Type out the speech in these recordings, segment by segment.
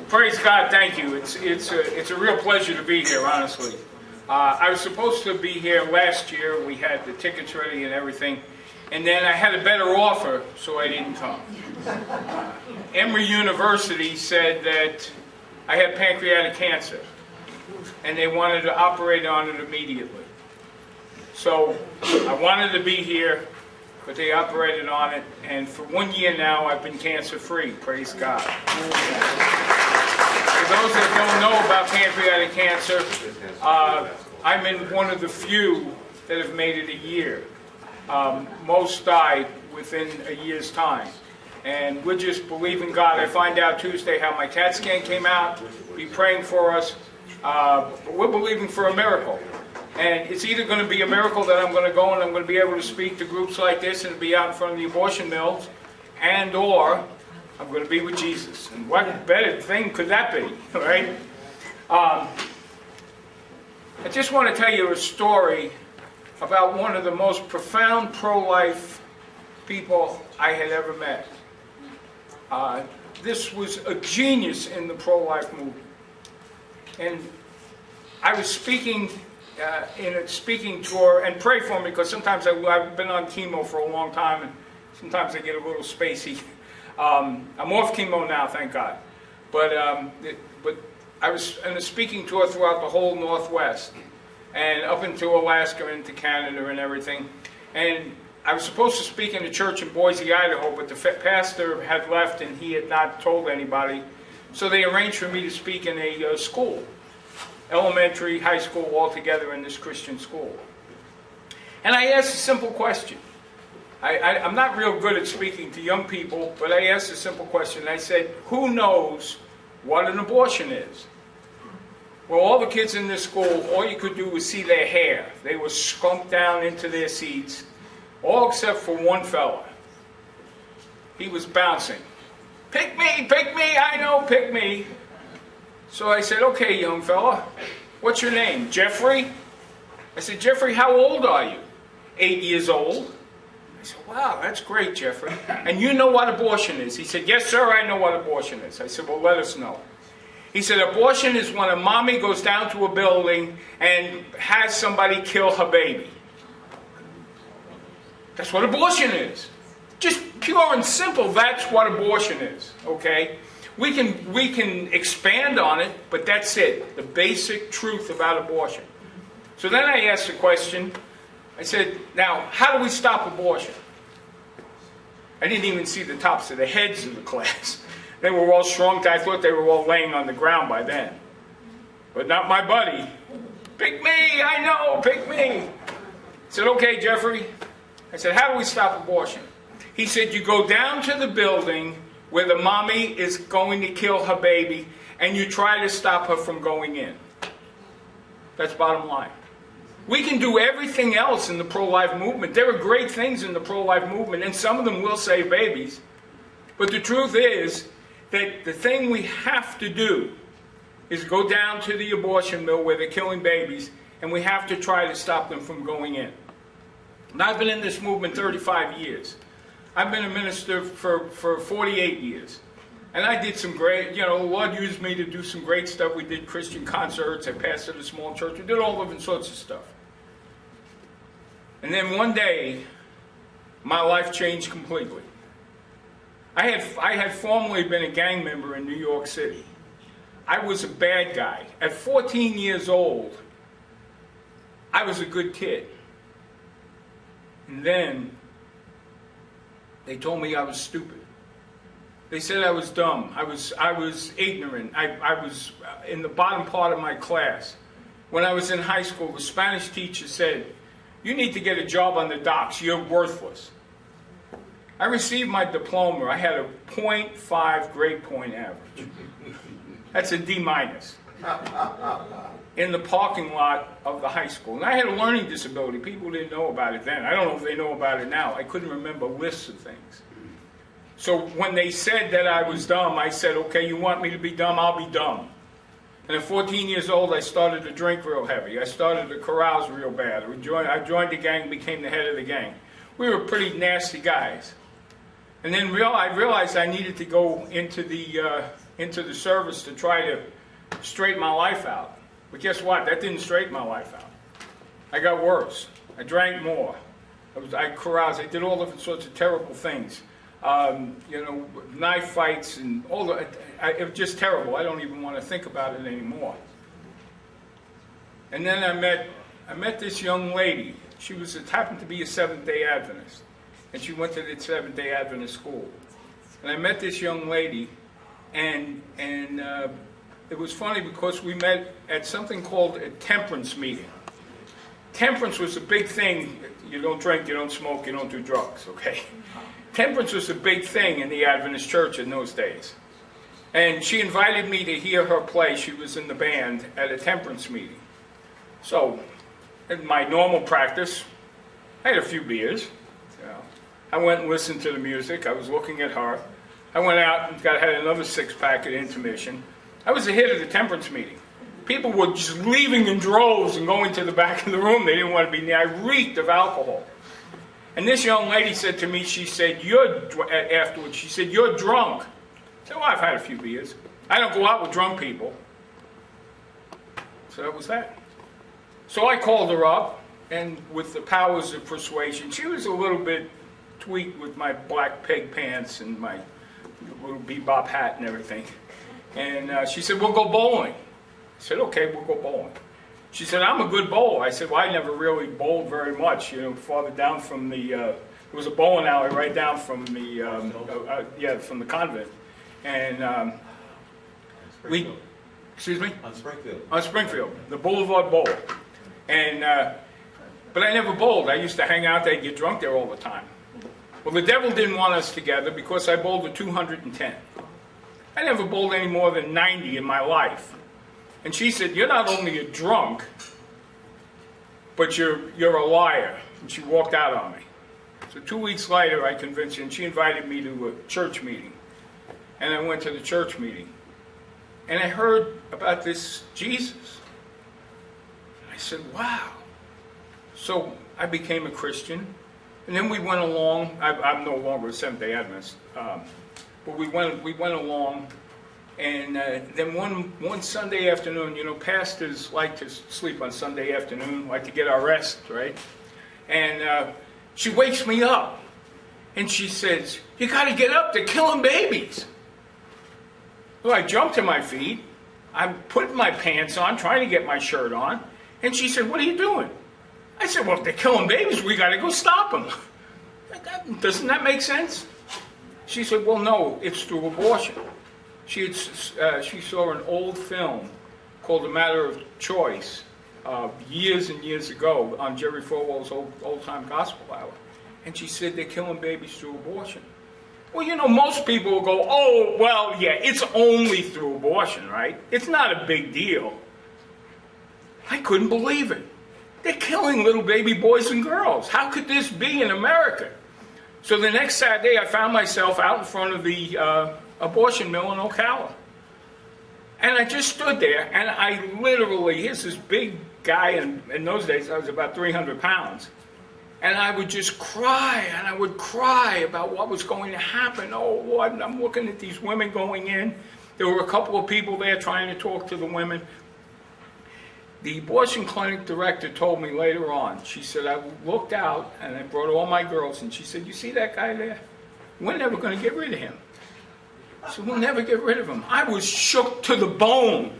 Praise God, thank you. It's a real pleasure to be here, honestly. I was supposed to be here last year. We had the tickets ready and everything. And then I had a better offer, so I didn't come. Emory University said that I had pancreatic cancer, and they wanted to operate on it immediately. So I wanted to be here, but they operated on it, and for 1 year now I've been cancer-free. Praise God. For those that don't know about pancreatic cancer, I'm in one of the few that have made it a year. Most died within a year's time. And we're just believing God. I find out Tuesday how my CAT scan came out. Be praying for us. But we're believing for a miracle. And it's either going to be a miracle that I'm going to go and I'm going to be able to speak to groups like this and be out in front of the abortion mills, and or I'm going to be with Jesus. And what better thing could that be, right? I just want to tell you a story about one of the most profound pro-life people I had ever met. This was a genius in the pro-life movement. And I was speaking in a speaking tour, and pray for me because sometimes I've been on chemo for a long time and sometimes I get a little spacey. I'm off chemo now, thank God. But I was in a speaking tour throughout the whole Northwest and up into Alaska and into Canada and everything. And I was supposed to speak in a church in Boise, Idaho, but the pastor had left and he had not told anybody. So they arranged for me to speak in a school, elementary, high school, all together in this Christian school. And I asked a simple question. I'm not real good at speaking to young people, but I asked a simple question. I said, who knows what an abortion is? Well, all the kids in this school, all you could do was see their hair. They were skunked down into their seats, all except for one fella. He was bouncing. Pick me, I know, pick me. So I said, okay, young fella, what's your name? Jeffrey? I said, Jeffrey, how old are you? 8 years old. I said, wow, that's great, Jeffrey. And you know what abortion is? He said, yes, sir, I know what abortion is. I said, well, let us know. He said, abortion is when a mommy goes down to a building and has somebody kill her baby. That's what abortion is. Just pure and simple, that's what abortion is, okay? We can expand on it, but that's it, the basic truth about abortion. So then I asked the question, I said, now, how do we stop abortion? I didn't even see the tops of the heads of the class. They were all shrunk. I thought they were all laying on the ground by then. But not my buddy. Pick me, I know, pick me. I said, okay, Jeffrey. I said, how do we stop abortion? He said, you go down to the building where the mommy is going to kill her baby, and you try to stop her from going in. That's bottom line. We can do everything else in the pro-life movement. There are great things in the pro-life movement, and some of them will save babies. But the truth is that the thing we have to do is go down to the abortion mill where they're killing babies, and we have to try to stop them from going in. And I've been in this movement 35 years. I've been a minister for 48 years. And I did some great, the Lord used me to do some great stuff. We did Christian concerts. I pastored a small church. We did all different sorts of stuff. And then one day, my life changed completely. I had formerly been a gang member in New York City. I was a bad guy. At 14 years old, I was a good kid. And then they told me I was stupid. They said I was dumb. I was ignorant. I was in the bottom part of my class. When I was in high school, the Spanish teacher said, you need to get a job on the docks. You're worthless. I received my diploma. I had a 0.5 grade point average. That's a D-. In the parking lot of the high school. And I had a learning disability. People didn't know about it then. I don't know if they know about it now. I couldn't remember lists of things. So when they said that I was dumb, I said, okay, you want me to be dumb? I'll be dumb. And at 14 years old, I started to drink real heavy. I started to carouse real bad. I joined the gang, became the head of the gang. We were pretty nasty guys. And then I realized I needed to go into the into the service to try to straighten my life out. But guess what? That didn't straighten my life out. I got worse. I drank more. I caroused. I did all different sorts of terrible things. Knife fights and all the. It was just terrible. I don't even want to think about it anymore. And then I met this young lady. She happened to be a Seventh-day Adventist, and she went to the Seventh-day Adventist school. And I met this young lady, and it was funny because we met at something called a temperance meeting. Temperance was a big thing. You don't drink, you don't smoke, you don't do drugs, okay? Temperance was a big thing in the Adventist church in those days. And she invited me to hear her play. She was in the band at a temperance meeting. So, in my normal practice, I had a few beers. I went and listened to the music. I was looking at her. I went out and had another six-pack at intermission. I was the hit of the temperance meeting. People were just leaving in droves and going to the back of the room. They didn't want to be near. I reeked of alcohol. And this young lady said to me, she said, afterwards, she said, "You're drunk." I said, "Well, I've had a few beers. I don't go out with drunk people." So that was that. So I called her up, and with the powers of persuasion, she was a little bit tweaked with my black peg pants and my little bebop hat and everything. And she said, "We'll go bowling." I said, "Okay, we'll go bowling." She said, "I'm a good bowler." I said, "Well, I never really bowled very much. Farther down from the, there was a bowling alley right down from the, from the convent. And excuse me? On Springfield. On Springfield, the Boulevard Bowl. And, but I never bowled. I used to hang out there, get drunk there all the time. Well, the devil didn't want us together because I bowled a 210. I never bowled any more than 90 in my life. And she said, "You're not only a drunk, but you're a liar." And she walked out on me. So 2 weeks later, I convinced her, and she invited me to a church meeting. And I went to the church meeting. And I heard about this Jesus. I said, "Wow." So I became a Christian. And then we went along. I'm no longer a Seventh-day Adventist. But we went along. And then one Sunday afternoon, pastors like to sleep on Sunday afternoon, like to get our rest, right? And she wakes me up, and she says, "You got to get up, they're killing babies." Well, I jumped to my feet. I'm putting my pants on, trying to get my shirt on. And she said, "What are you doing?" I said, "Well, if they're killing babies, we got to go stop them." Doesn't that make sense? She said, "Well, no, it's through abortion." She saw an old film called A Matter of Choice years and years ago on Jerry Falwell's old-time gospel hour. And she said they're killing babies through abortion. Well, most people will go, "Oh, well, yeah, it's only through abortion, right? It's not a big deal." I couldn't believe it. They're killing little baby boys and girls. How could this be in America? So the next Saturday, I found myself out in front of the abortion mill in Ocala. And I just stood there, and I literally, here's this big guy, and in those days I was about 300 pounds, and I would just cry, and I would cry about what was going to happen. Oh, Lord, and I'm looking at these women going in. There were a couple of people there trying to talk to the women. The abortion clinic director told me later on, she said, "I looked out, and I brought all my girls, and she said, 'You see that guy there? We're never going to get rid of him.' So we'll never get rid of him." I was shook to the bone.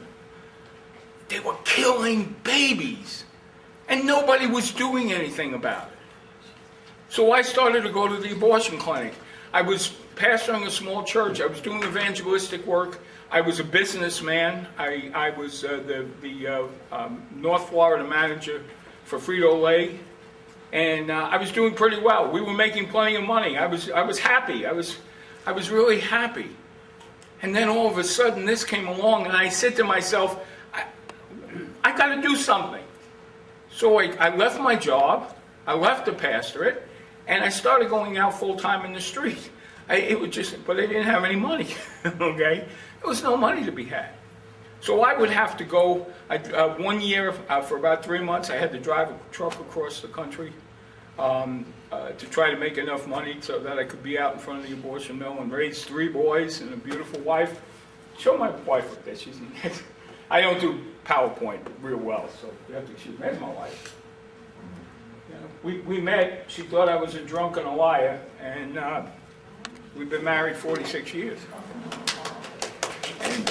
They were killing babies, and nobody was doing anything about it. So I started to go to the abortion clinic. I was pastoring a small church. I was doing evangelistic work. I was a businessman. I was the North Florida manager for Frito-Lay, and I was doing pretty well. We were making plenty of money. I was happy. I was really happy. And then all of a sudden this came along, and I said to myself, I got to do something. So I left my job, I left the pastorate, and I started going out full-time in the street. But I didn't have any money, okay? There was no money to be had. So I would have to go, 1 year, for about 3 months, I had to drive a truck across the country to try to make enough money so that I could be out in front of the abortion mill and raise 3 boys and a beautiful wife. Show my wife up there. I don't do PowerPoint real well, so you have to excuse me. There's my wife. You know, we met. She thought I was a drunk and a liar, and we've been married 46 years. And,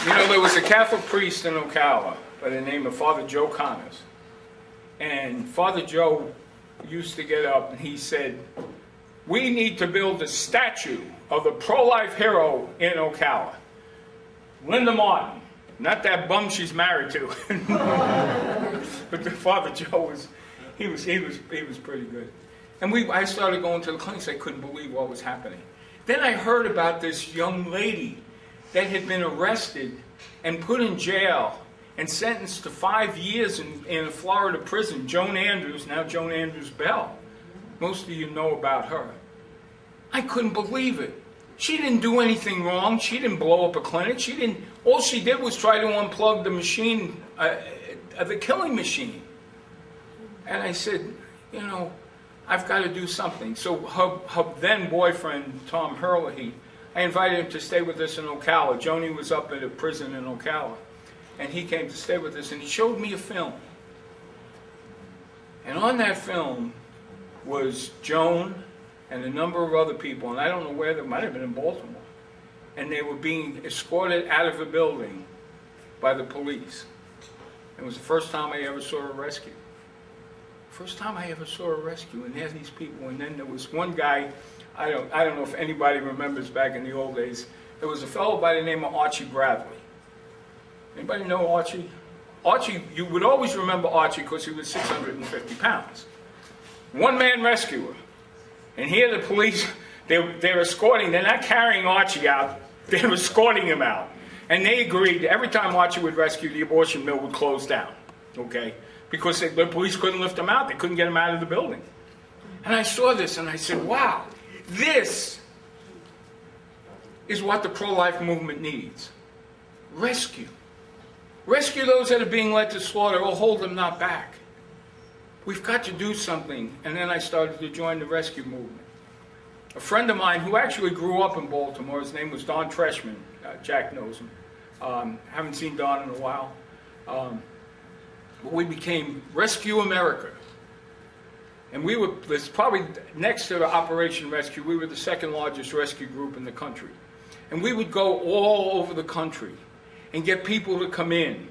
you know, there was a Catholic priest in Ocala by the name of Father Joe Connors. And Father Joe used to get up and he said, we need to build a statue of the pro-life hero in Ocala. Linda Martin, not that bum she's married to. But the Father Joe was pretty good. And I started going to the clinics. I couldn't believe what was happening. Then I heard about this young lady that had been arrested and put in jail and sentenced to 5 years in a Florida prison. Joan Andrews, now Joan Andrews Bell. Most of you know about her. I couldn't believe it. She didn't do anything wrong. She didn't blow up a clinic. All she did was try to unplug the machine, the killing machine. And I said, you know, I've got to do something. So her then boyfriend, Tom Herlihy, I invited him to stay with us in Ocala. Joni was up at a prison in Ocala. And he came to stay with us, and he showed me a film. And on that film was Joan and a number of other people, and I don't know where, they might have been in Baltimore. And they were being escorted out of a building by the police. It was the first time I ever saw a rescue. First time I ever saw a rescue, and there's these people. And then there was one guy, I don't know if anybody remembers back in the old days, there was a fellow by the name of Archie Bradley. Anybody know Archie? Archie, you would always remember Archie because he was 650 pounds. One-man rescuer. And here the police, they're escorting, they're not carrying Archie out, they're escorting him out. And they agreed every time Archie would rescue, the abortion mill would close down, okay? Because the police couldn't lift him out, they couldn't get him out of the building. And I saw this and I said, wow, this is what the pro-life movement needs. Rescue. Rescue those that are being led to slaughter or hold them not back. We've got to do something. And then I started to join the rescue movement. A friend of mine who actually grew up in Baltimore, his name was Don Treshman. Jack knows him. Haven't seen Don in a while. But we became Rescue America. And we were, this probably next to Operation Rescue, we were the second largest rescue group in the country. And we would go all over the country and get people to come in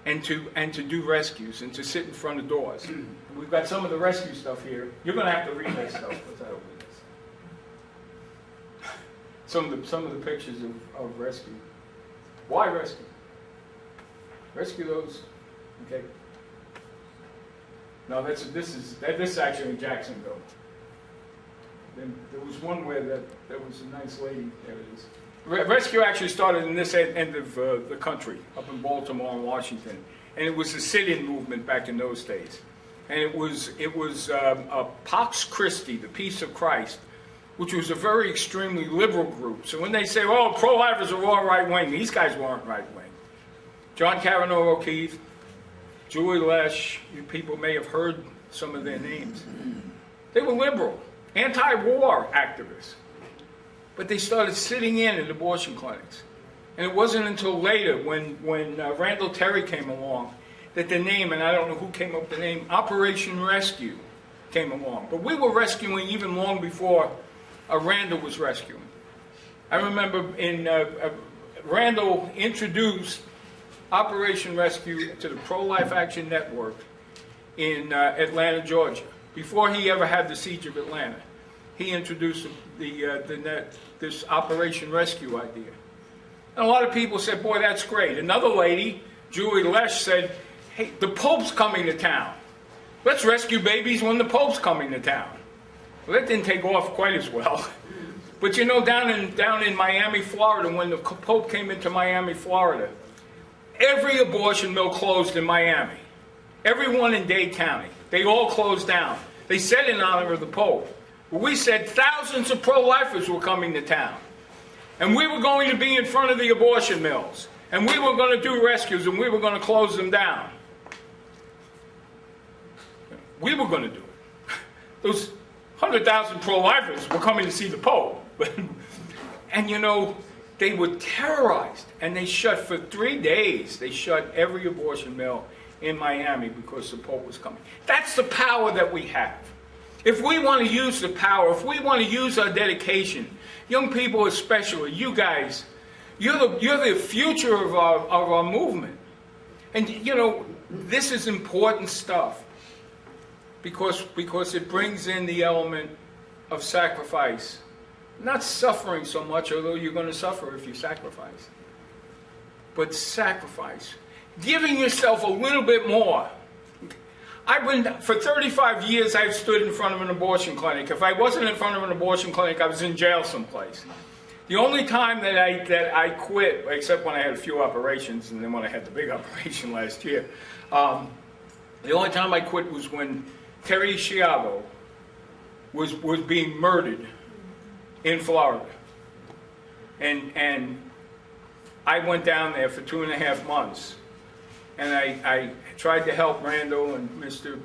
and to do rescues and to sit in front of doors. We've got some of the rescue stuff here. You're going to have to read that stuff because I don't read this. Some of the pictures of rescue. Why rescue? Rescue those. Okay. No, this is actually in Jacksonville. Then there was one where there was a nice lady. There it is. Rescue actually started in this end of the country, up in Baltimore and Washington, and it was a sit-in movement back in those days. And it was Pax Christi, the Peace of Christ, which was a very extremely liberal group. So when they say, "Oh, pro-lifers are all right-wing," these guys weren't right-wing. John Kavanaugh O'Keefe, Julie Lesh, you people may have heard some of their names. They were liberal, anti-war activists. But they started sitting in at abortion clinics. And it wasn't until later when Randall Terry came along that the name, and I don't know who came up with the name, Operation Rescue came along. But we were rescuing even long before Randall was rescuing. I remember Randall introduced Operation Rescue to the Pro-Life Action Network in Atlanta, Georgia, before he ever had the siege of Atlanta. He introduced this Operation Rescue idea. And a lot of people said, boy, that's great. Another lady, Julie Lesh, said, hey, the Pope's coming to town. Let's rescue babies when the Pope's coming to town. Well, that didn't take off quite as well. But you know, down in Miami, Florida, when the Pope came into Miami, Florida, every abortion mill closed in Miami. Every one in Dade County. They all closed down. They said in honor of the Pope. We said thousands of pro-lifers were coming to town. And we were going to be in front of the abortion mills. And we were going to do rescues and we were going to close them down. We were going to do it. Those 100,000 pro-lifers were coming to see the Pope. And you know, they were terrorized, and they shut for 3 days. They shut every abortion mill in Miami because the Pope was coming. That's the power that we have. If we want to use the power, if we want to use our dedication, young people especially, you guys, you're the future of our movement. And you know, this is important stuff because it brings in the element of sacrifice. Not suffering so much, although you're going to suffer if you sacrifice. But sacrifice. Giving yourself a little bit more. For 35 years, I've stood in front of an abortion clinic. If I wasn't in front of an abortion clinic, I was in jail someplace. The only time that I quit, except when I had a few operations, and then when I had the big operation last year, the only time I quit was when Terry Schiavo was being murdered in Florida. And I went down there for 2.5 months. And I tried to help Randall and Mr.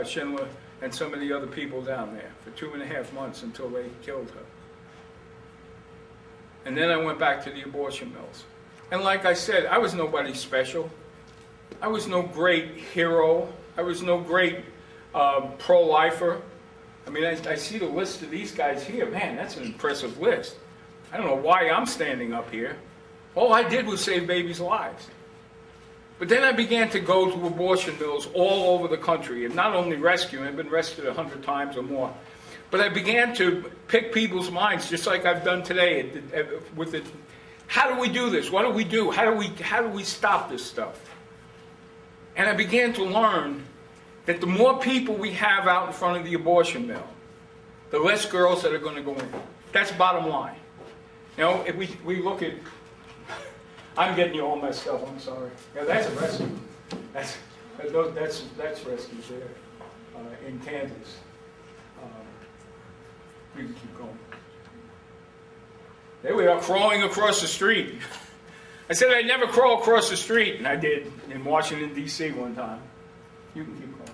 Schindler and some of the other people down there for 2.5 months until they killed her. And then I went back to the abortion mills. And like I said, I was nobody special. I was no great hero. I was no great pro-lifer. I mean, I see the list of these guys here. Man, that's an impressive list. I don't know why I'm standing up here. All I did was save babies' lives. But then I began to go to abortion mills all over the country, and not only rescuing, I've been rescued 100 times or more, but I began to pick people's minds, just like I've done today with it. How do we do this? What do we do? How do we stop this stuff? And I began to learn that the more people we have out in front of the abortion mill, the less girls that are going to go in. That's bottom line. You know, if we look at, I'm getting you all messed up, I'm sorry. Yeah, that's a rescue. That's rescue there in Kansas. We can keep going. There we are, crawling across the street. I said I'd never crawl across the street, and I did in Washington, D.C. one time. You can keep going.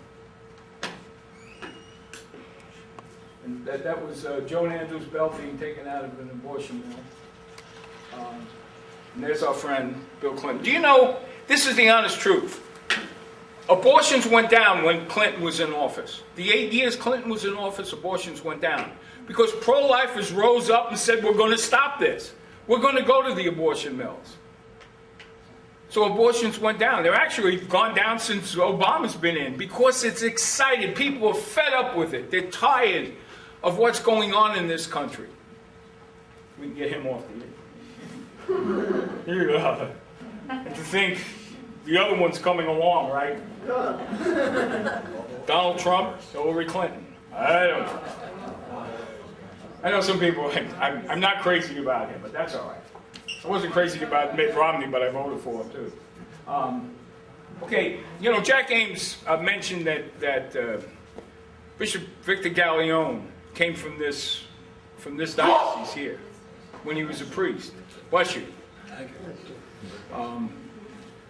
And that was Joan Andrews Bell being taken out of an abortion mill. And there's our friend, Bill Clinton. Do you know, this is the honest truth. Abortions went down when Clinton was in office. The 8 years Clinton was in office, abortions went down. Because pro-lifers rose up and said, we're going to stop this. We're going to go to the abortion mills. So abortions went down. They're actually gone down since Obama's been in because it's exciting. People are fed up with it. They're tired of what's going on in this country. We can get him off the list. Here you go. And to think the other one's coming along, right? Donald Trump, Hillary Clinton. I don't know. I know some people, I'm not crazy about him, but that's all right. I wasn't crazy about Mitt Romney, but I voted for him too. Okay, you know, Jack Ames mentioned that Bishop Victor Gallione came from this diocese here when he was a priest. Bless you.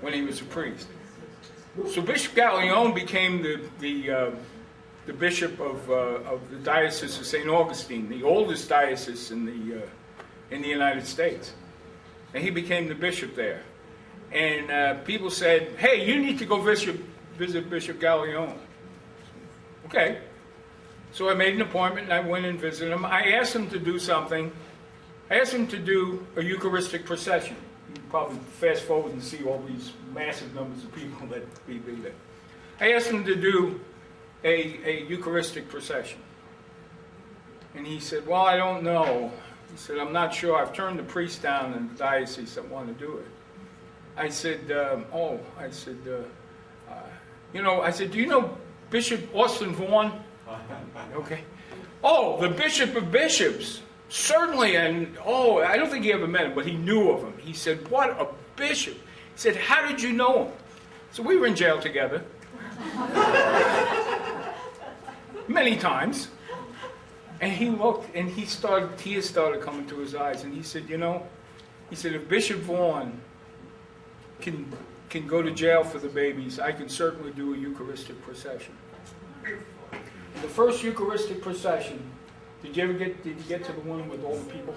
When he was a priest. So Bishop Gallione became the bishop of the Diocese of St. Augustine, the oldest diocese in the United States. And he became the bishop there. And people said, hey, you need to go visit Bishop Gallione. Okay. So I made an appointment and I went and visited him. I asked him to do something. I asked him to do a Eucharistic procession. You can probably fast forward and see all these massive numbers of people that be there. I asked him to do a Eucharistic procession. And he said, well, I don't know. He said, I'm not sure. I've turned the priests down in the diocese that want to do it. I said, do you know Bishop Austin Vaughn? Okay. Oh, the Bishop of Bishops. Certainly, and I don't think he ever met him, but he knew of him. He said, what a bishop. He said, how did you know him? So we were in jail together. Many times. And he looked, and tears started coming to his eyes, and he said, if Bishop Vaughn can go to jail for the babies, I can certainly do a Eucharistic procession. The first Eucharistic procession, did you get to the one with all the people?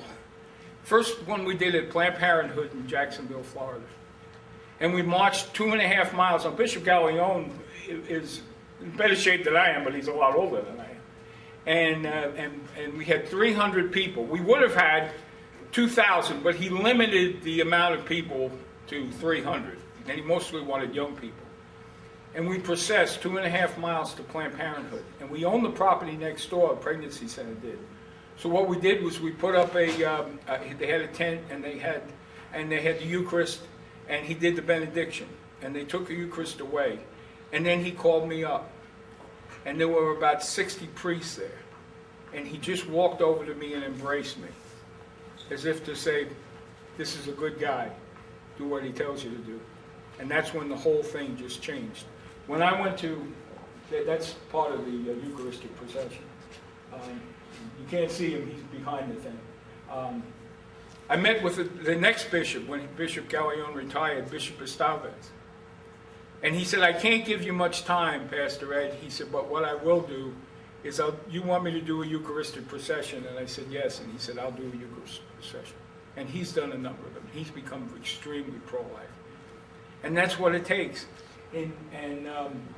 First one we did at Planned Parenthood in Jacksonville, Florida. And we marched 2.5 miles. Now, Bishop Gallione is in better shape than I am, but he's a lot older than I am. And we had 300 people. We would have had 2,000, but he limited the amount of people to 300. And he mostly wanted young people. And we processed 2.5 miles to Planned Parenthood. And we owned the property next door, a pregnancy center did. So what we did was we put up they had a tent, and they had the Eucharist, and he did the benediction. And they took the Eucharist away. And then he called me up. And there were about 60 priests there. And he just walked over to me and embraced me, as if to say, this is a good guy. Do what he tells you to do. And that's when the whole thing just changed. When I went to, that's part of the Eucharistic procession. You can't see him, he's behind the thing. I met with the next bishop, when Bishop Gallione retired, Bishop Estevez. And he said, I can't give you much time, Pastor Ed. He said, but what I will do is, you want me to do a Eucharistic procession? And I said, yes. And he said, I'll do a Eucharistic procession. And he's done a number of them. He's become extremely pro-life. And that's what it takes. And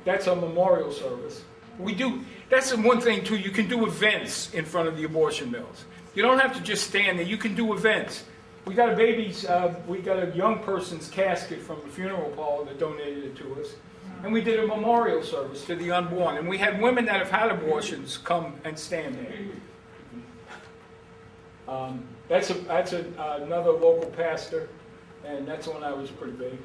that's a memorial service. That's the one thing too, you can do events in front of the abortion mills. You don't have to just stand there, you can do events. We got a young person's casket from a funeral parlor that donated it to us. And we did a memorial service to the unborn. And we had women that have had abortions come and stand there. That's another local pastor, and that's when I was pretty big.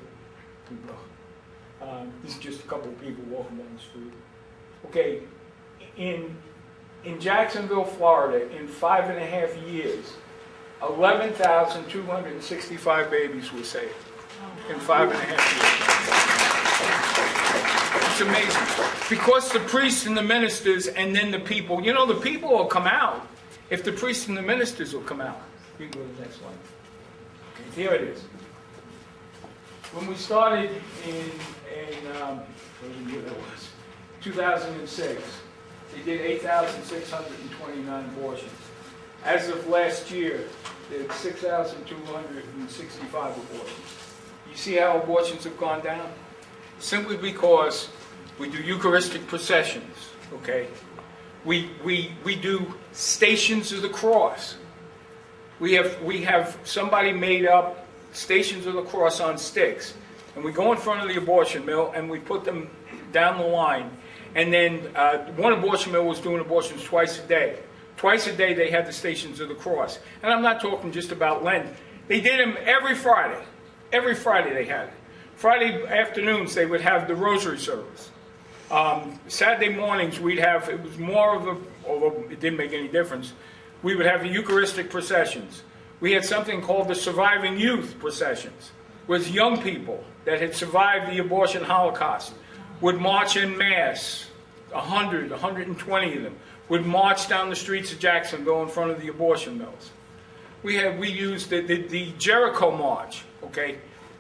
This is just a couple of people walking down the street. Okay, in Jacksonville, Florida, in 5.5 years, 11,265 babies were saved in 5.5 years. It's amazing. Because the priests and the ministers and then the people, the people will come out if the priests and the ministers will come out. You can go to the next one. Okay, here it is. When we started in 2006, they did 8,629 abortions. As of last year, they had 6,265 abortions. You see how abortions have gone down? Simply because we do Eucharistic processions, okay? We do Stations of the Cross. We have somebody made up Stations of the Cross on sticks. And we go in front of the abortion mill and we put them down the line. And then one abortion mill was doing abortions twice a day. Twice a day they had the Stations of the Cross. And I'm not talking just about Lent. They did them every Friday. Every Friday they had it. Friday afternoons they would have the rosary service. Saturday mornings we'd have, it was more of a, although it didn't make any difference, we would have the Eucharistic processions. We had something called the Surviving Youth processions, was young people that had survived the abortion Holocaust would march in mass, 100, 120 of them, would march down the streets of Jacksonville in front of the abortion mills. We used the Jericho March, okay?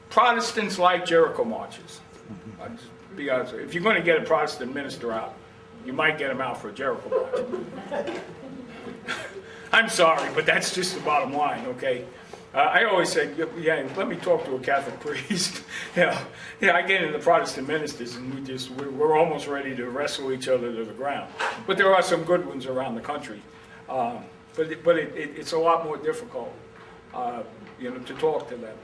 Protestants like Jericho marches. I'll just be honest with you. If you're going to get a Protestant minister out, you might get him out for a Jericho march. I'm sorry, but that's just the bottom line, okay? I always say, yeah, let me talk to a Catholic priest. I get into the Protestant ministers, and we're almost ready to wrestle each other to the ground. But there are some good ones around the country. But it's a lot more difficult, to talk to them.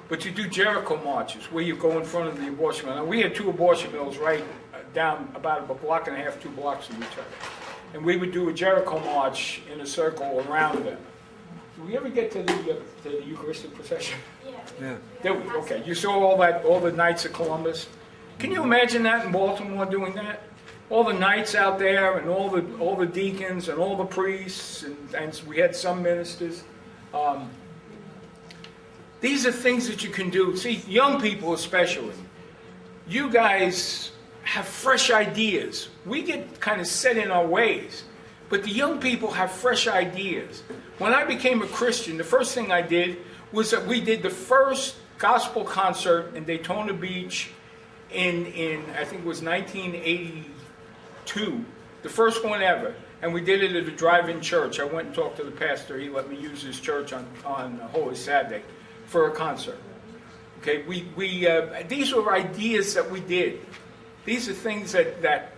But you do Jericho marches, where you go in front of the abortion mill. Now, we had 2 abortion mills right down about a block and a half, 2 blocks from each other. And we would do a Jericho march in a circle around them. Did we ever get to the Eucharistic procession? Yeah. There we go. Okay. You saw all the Knights of Columbus. Can you imagine that in Baltimore doing that? All the knights out there, and all the deacons, and all the priests, and we had some ministers. These are things that you can do. See, young people especially, you guys have fresh ideas. We get kind of set in our ways, but the young people have fresh ideas. When I became a Christian, the first thing I did was that we did the first gospel concert in Daytona Beach in I think it was 1982, the first one ever. and we did it at a drive-in church. I went and talked to the pastor. He let me use his church on Holy Saturday for a concert. Okay, these were ideas that we did. These are things that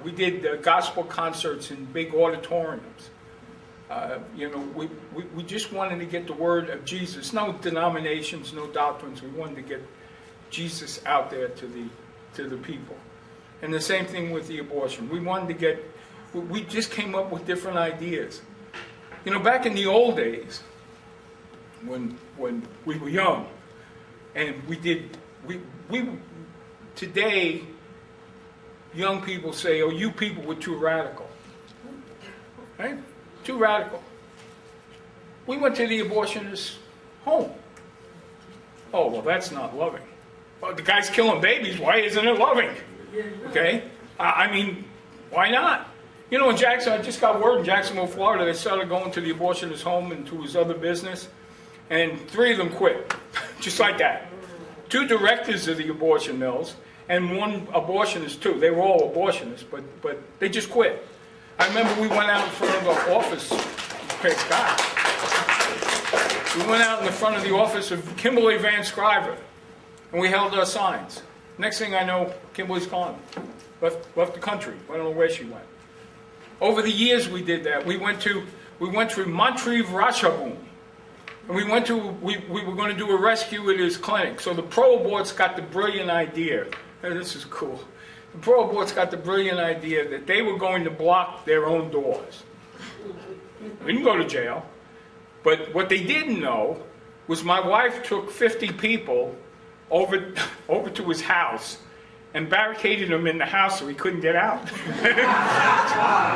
we did gospel concerts in big auditoriums. We just wanted to get the word of Jesus. No denominations, no doctrines. We wanted to get Jesus out there to the people. And the same thing with the abortion. We just came up with different ideas. Back in the old days, when we were young, and today, young people say, oh, you people were too radical. Right? Too radical. We went to the abortionist's home. Oh, well, that's not loving. Well, the guy's killing babies. Why isn't it loving? Okay? I mean, why not? In Jackson, I just got word in Jacksonville, Florida, they started going to the abortionist's home and to his other business, and 3 of them quit. Just like that. 2 directors of the abortion mills, and 1 abortionist, too. They were all abortionists, but they just quit. I remember we went out in front of the office, praise God. We went out in the front of the office of Kimberly Van Scriver, and we held our signs. Next thing I know, Kimberly's gone. Left the country. I don't know where she went. Over the years we did that. We went through Montreve Rashabun. And we were going to do a rescue at his clinic. So the pro-aborts got the brilliant idea. Hey, this is cool. The pro-aborts got the brilliant idea that they were going to block their own doors. We didn't go to jail. But what they didn't know was my wife took 50 people over to his house and barricaded him in the house so he couldn't get out.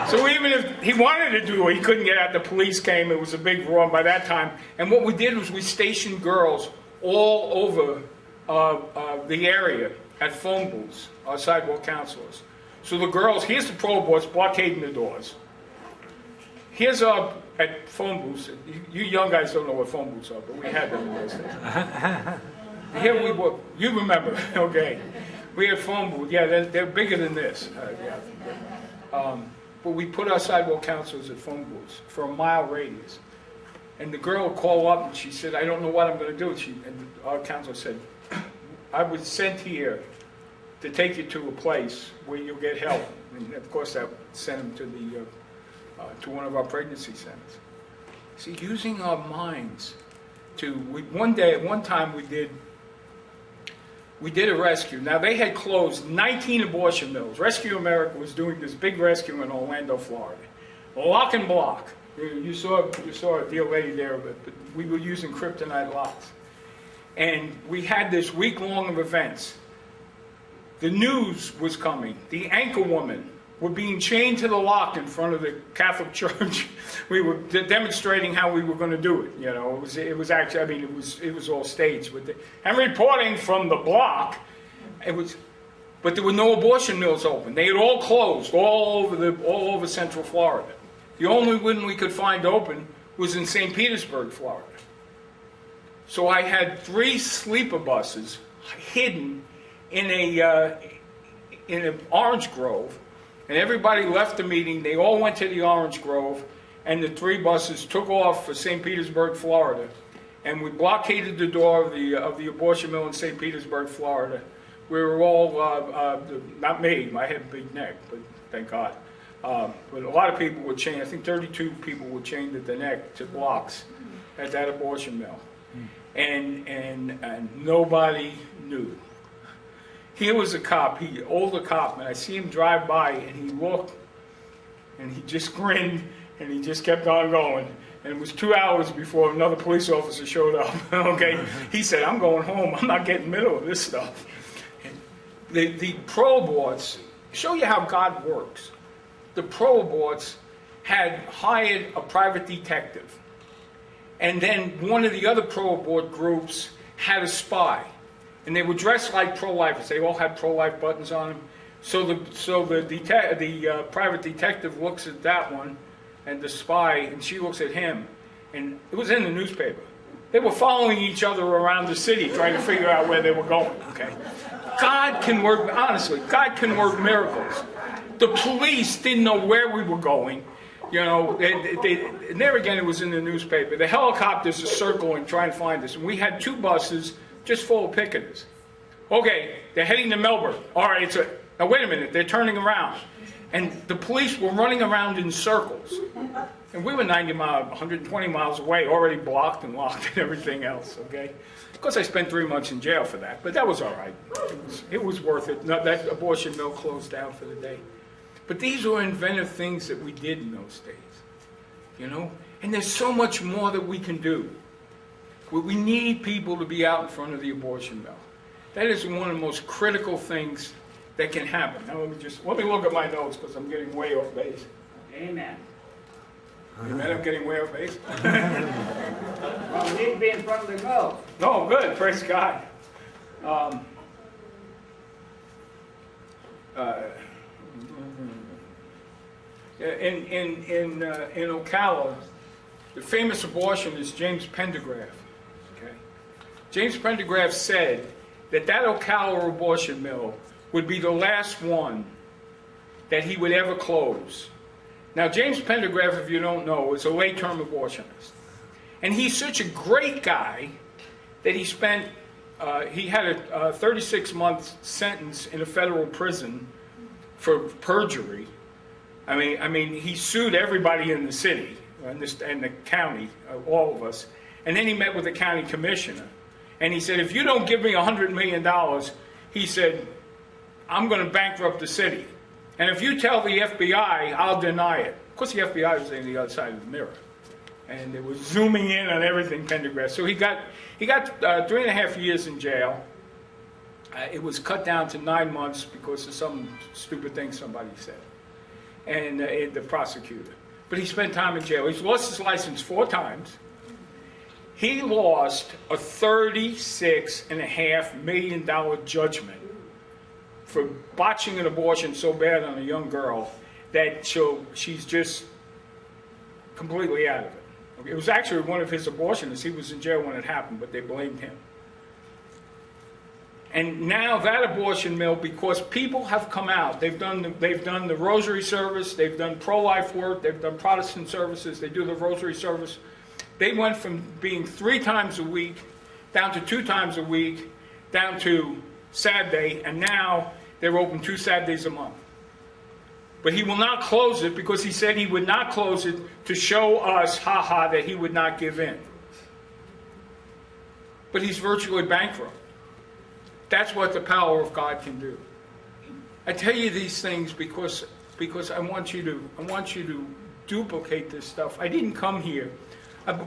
So even if he wanted to do it, he couldn't get out. The police came. It was a big roar by that time. And what we did was we stationed girls all over the area at phone booths, our sidewalk counselors. So the girls, here's the pro-aborts blockading the doors. Here's at phone booths. You young guys don't know what phone booths are, but we had them in those days. Here we were. You remember, okay. We had phone booths. Yeah, they're bigger than this. But we put our sidewalk counselors at phone booths for a mile radius. And the girl would call up and she said, I don't know what I'm going to do. And our counselor said, I was sent here to take you to a place where you'll get help. And of course that sent him to one of our pregnancy centers. See, using our minds one time we did a rescue. Now, they had closed 19 abortion mills. Rescue America was doing this big rescue in Orlando, Florida. Lock and block. You saw a dear lady there, but we were using kryptonite locks. And we had this week-long of events. The news was coming. The anchor woman were being chained to the lock in front of the Catholic Church. We were demonstrating how we were going to do it. It was actually, I mean, it was all staged. And reporting from the block, but there were no abortion mills open. They had all closed all over Central Florida. The only one we could find open was in St. Petersburg, Florida. So I had 3 sleeper buses hidden in an orange grove. And everybody left the meeting. They all went to the orange grove, and the 3 buses took off for St. Petersburg, Florida. And we blockaded the door of the abortion mill in St. Petersburg, Florida. We were all, not me, I had a big neck, but thank God. But a lot of people were chained. I think 32 people were chained at the neck to blocks at that abortion mill. And nobody knew. Here was a cop, older cop, and I see him drive by, and he looked, and he just grinned, and he just kept on going. And it was 2 hours before another police officer showed up. Okay, he said, "I'm going home. I'm not getting in the middle of this stuff." And the pro-aborts show you how God works. The pro-aborts had hired a private detective, and then one of the other pro-abort groups had a spy. And they were dressed like pro-lifers. They all had pro-life buttons on them. So the private detective looks at that one, and the spy, and she looks at him. And it was in the newspaper. They were following each other around the city, trying to figure out where they were going. Okay, God can work. Honestly, God can work miracles. The police didn't know where we were going. You know, and there again, it was in the newspaper. The helicopters are circling, trying to find us. And we had 2 buses just full of picketers. Okay, they're heading to Melbourne. All right, now wait a minute, they're turning around. And the police were running around in circles. And we were 120 miles away, already blocked and locked and everything else, okay? Of course, I spent 3 months in jail for that, but that was all right. It was worth it. No, that abortion mill closed down for the day. But these were inventive things that we did in those days, you know? And there's so much more that we can do. We need people to be out in front of the abortion mill. That is one of the most critical things that can happen. Now let me look at my notes because I'm getting way off base. Amen. Amen, I'm getting way off base. Well, we need to be in front of the mill. No, good, praise God. In Ocala, the famous abortionist James Pendergraft. Okay, James Pendergraft said that Ocala abortion mill would be the last one that he would ever close. Now, James Pendergraft, if you don't know, is a late-term abortionist, and he's such a great guy that he spent. He had a 36-month sentence in a federal prison for perjury. I mean, he sued everybody in the city and the county, all of us. And then he met with the county commissioner. And he said, if you don't give me $100 million, he said, I'm going to bankrupt the city. And if you tell the FBI, I'll deny it. Of course, the FBI was on the other side of the mirror. And it was zooming in on everything Pendergraft. So he got 3.5 years in jail. It was cut down to 9 months because of some stupid thing somebody said. And the prosecutor. But he spent time in jail. He's lost his license 4 times. He lost a $36.5 million judgment for botching an abortion so bad on a young girl that she's just completely out of it. Okay? It was actually one of his abortionists. He was in jail when it happened, but they blamed him. And now that abortion mill, because people have come out, they've done the rosary service, they've done pro-life work, they've done Protestant services, they do the rosary service. They went from being 3 times a week down to 2 times a week, down to Saturday, and now they're open 2 Saturdays a month. But he will not close it because he said he would not close it to show us, that he would not give in. But he's virtually bankrupt. That's what the power of God can do. I tell you these things because I want you to duplicate this stuff. I didn't come here.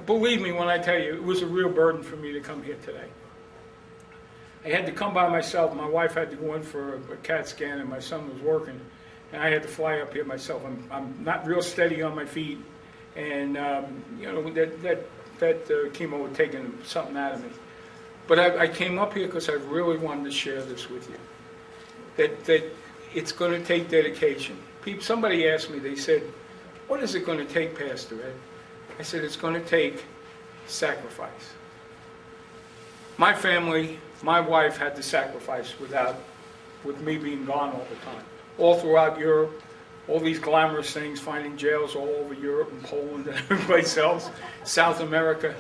Believe me when I tell you, it was a real burden for me to come here today. I had to come by myself. My wife had to go in for a CAT scan, and my son was working, and I had to fly up here myself. I'm not real steady on my feet, and that chemo had taken something out of me. But I came up here because I really wanted to share this with you. That it's going to take dedication. Somebody asked me, they said, what is it going to take, Pastor Ed? I said, it's going to take sacrifice. My family, my wife had to sacrifice with me being gone all the time. All throughout Europe, all these glamorous things, finding jails all over Europe and Poland and every place else, South America.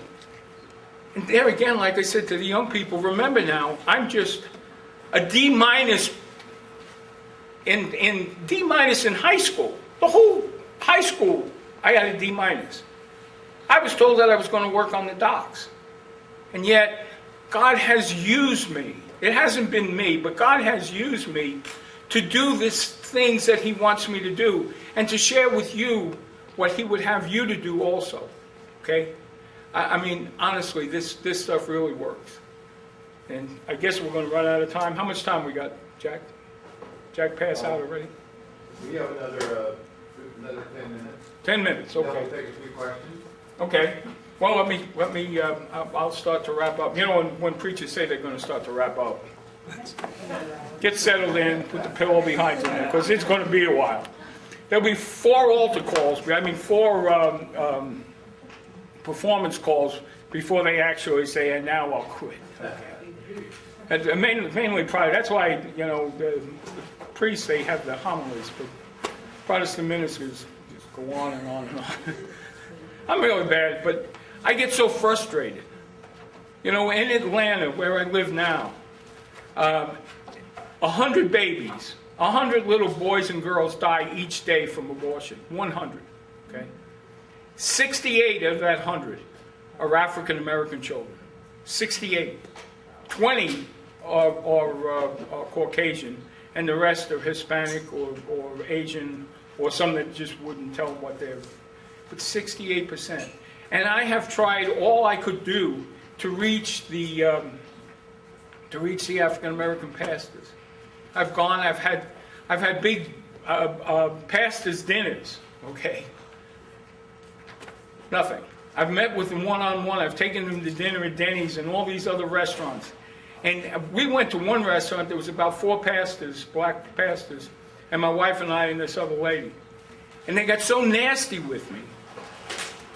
And there again, like I said to the young people, remember now, I'm just a D- in D- in high school. The whole high school, I got a D-. I was told that I was going to work on the docks. And yet, God has used me. It hasn't been me, but God has used me to do these things that He wants me to do and to share with you what He would have you to do also. Okay? I mean, honestly, this stuff really works. And I guess we're going to run out of time. How much time we got, Jack? Jack pass out already? We have another 10 minutes. 10 minutes, okay. Then we'll take a few questions. Okay. Well, let me. I'll start to wrap up. You know, when preachers say they're going to start to wrap up, get settled in, put the pillow behind you, because it's going to be a while. There'll be 4 altar calls. 4 performance calls before they actually say, and now I'll quit. Okay. And mainly private. That's why, the priests, they have the homilies. But Protestant ministers just go on and on and on. I'm really bad, but I get so frustrated. You know, in Atlanta, where I live now, 100 babies, 100 little boys and girls die each day from abortion. 100, okay? 68 of that 100 are African American children. 68. 20 are Caucasian, and the rest are Hispanic or Asian, or some that just wouldn't tell what they're. But 68%. And I have tried all I could do to reach the African American pastors. I've gone. I've had big pastors' dinners. Okay. Nothing. I've met with them one-on-one. I've taken them to dinner at Denny's and all these other restaurants. And we went to one restaurant. There was about 4 pastors, black pastors, and my wife and I and this other lady. And they got so nasty with me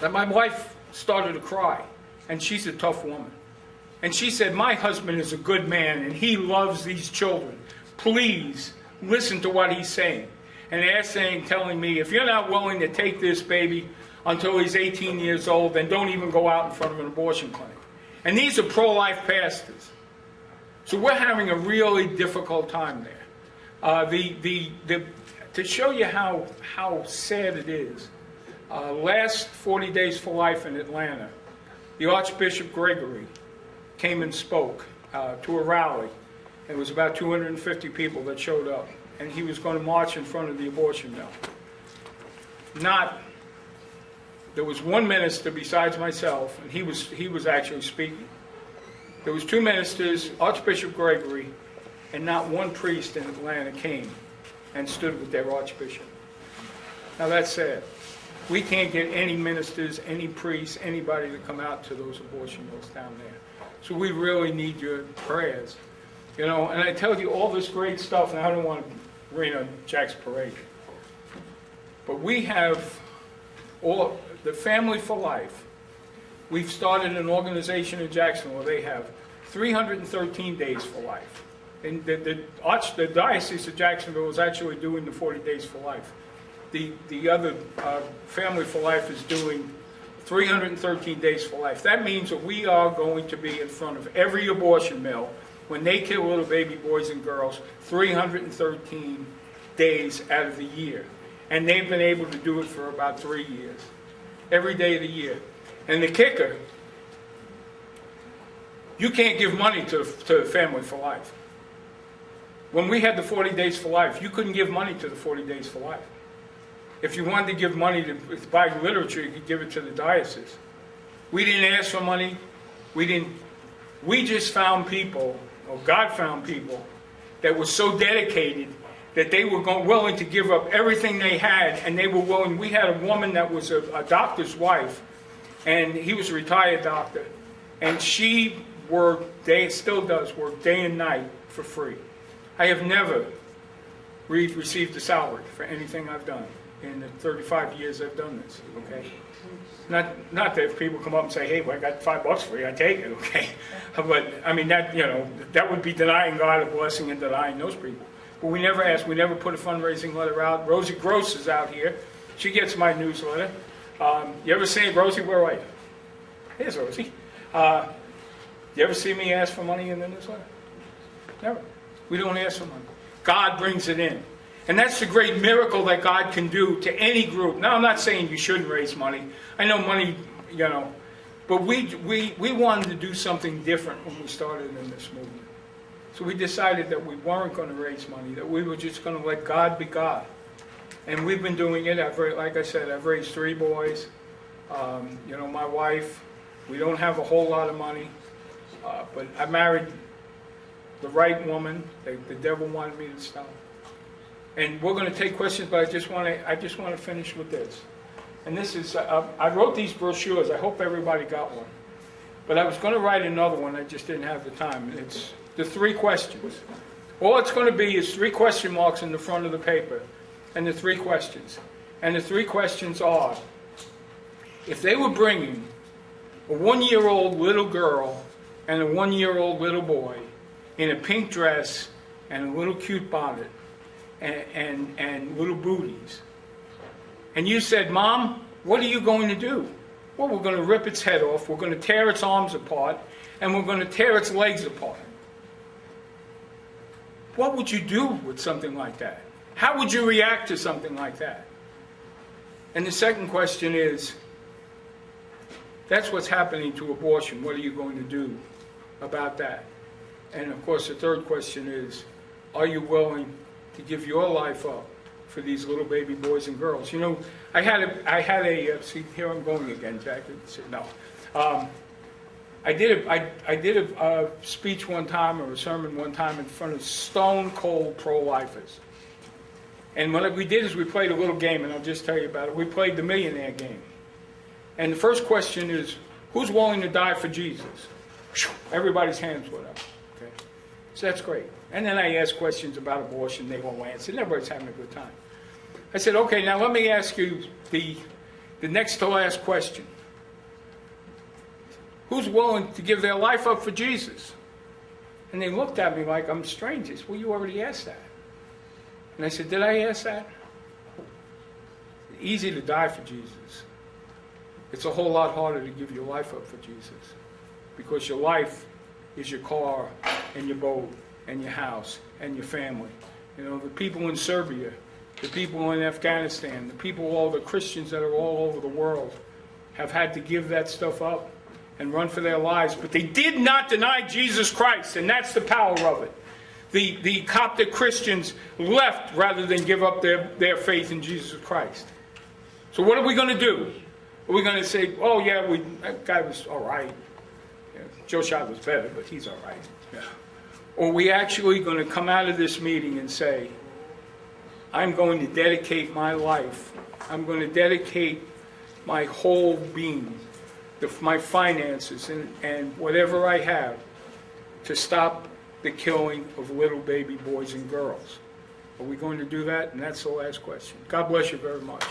that my wife started to cry. And she's a tough woman. And she said, my husband is a good man and he loves these children. Please listen to what he's saying. And they're telling me, if you're not willing to take this baby until he's 18 years old, then don't even go out in front of an abortion clinic. And these are pro-life pastors. So we're having a really difficult time there. To show you how sad it is, last 40 Days for Life in Atlanta, the Archbishop Gregory came and spoke to a rally. It was about 250 people that showed up, and he was going to march in front of the abortion mill. There was one minister besides myself, and he was actually speaking. There was 2 ministers, Archbishop Gregory, and not one priest in Atlanta came and stood with their archbishop. Now that's sad. We can't get any ministers, any priests, anybody to come out to those abortion mills down there. So we really need your prayers. You know, and I tell you all this great stuff, and I don't want to rain on Jack's parade. But we have all the Family for Life. We've started an organization in Jacksonville. They have 313 Days for Life. And the Diocese of Jacksonville is actually doing the 40 Days for Life. The other Family for Life is doing 313 Days for Life. That means that we are going to be in front of every abortion mill when they kill little baby boys and girls 313 days out of the year. And they've been able to do it for about 3 years. Every day of the year. And the kicker, you can't give money to Family for Life. When we had the 40 Days for Life, you couldn't give money to the 40 Days for Life. If you wanted to give money to buy literature, you could give it to the diocese. We didn't ask for money. We just found people, or God found people, that were so dedicated that they were willing to give up everything they had, and they were willing. We had a woman that was a doctor's wife, and he was a retired doctor, and she still does work day and night for free. I have never received a salary for anything I've done in the 35 years I've done this, okay? Not that if people come up and say, hey, well, I got $5 for you, I take it, okay? But, I mean, that would be denying God a blessing and denying those people. But we never asked, we never put a fundraising letter out. Rosie Gross is out here. She gets my newsletter. You ever see, Rosie, where are you? Here's Rosie. You ever see me ask for money in the newsletter? Never. We don't ask for money. God brings it in. And that's the great miracle that God can do to any group. Now, I'm not saying you shouldn't raise money. I know money, but we wanted to do something different when we started in this movement. So we decided that we weren't going to raise money, that we were just going to let God be God. And we've been doing it. Like I said, I've raised 3 boys. My wife, we don't have a whole lot of money. But I married the right woman. The devil wanted me to stop. And we're going to take questions, but I just want to finish with this. And this is, I wrote these brochures. I hope everybody got one. But I was going to write another one. I just didn't have the time. It's the 3 questions. All it's going to be is 3 question marks in the front of the paper. And the 3 questions. And the 3 questions are, if they were bringing a 1-year-old little girl and a 1-year-old little boy in a pink dress and a little cute bonnet, and little booties, and you said, Mom, what are you going to do? Well, we're going to rip its head off, we're going to tear its arms apart, and we're going to tear its legs apart. What would you do with something like that? How would you react to something like that? And the second question is, that's what's happening to abortion. What are you going to do about that? And of course, the third question is, are you willing to give your life up for these little baby boys and girls? You know, I had a see, here I'm going again, Jackie. No. I did a speech one time, or a sermon one time, in front of stone cold pro-lifers. And what we did is we played a little game, and I'll just tell you about it. We played the millionaire game. And the first question is, who's willing to die for Jesus? Everybody's hands went up. Okay? So that's great. And then I asked questions about abortion. They all answered. And everybody's having a good time. I said, okay, now let me ask you the next to last question. Who's willing to give their life up for Jesus? And they looked at me like I'm strange. They said, well, you already asked that. And I said, did I ask that? It's easy to die for Jesus. It's a whole lot harder to give your life up for Jesus. Because your life is your car and your boat and your house and your family. You know, the people in Serbia, the people in Afghanistan, the people, all the Christians that are all over the world have had to give that stuff up and run for their lives. But they did not deny Jesus Christ, and that's the power of it. The Coptic Christians left rather than give up their faith in Jesus Christ. So what are we going to do? Are we going to say, oh yeah, that guy was all right. Yeah, Joe Schott was better, but he's all right. Yeah. Or are we actually going to come out of this meeting and say, I'm going to dedicate my life, I'm going to dedicate my whole being, my finances and whatever I have to stop the killing of little baby boys and girls? Are we going to do that? And that's the last question. God bless you very much.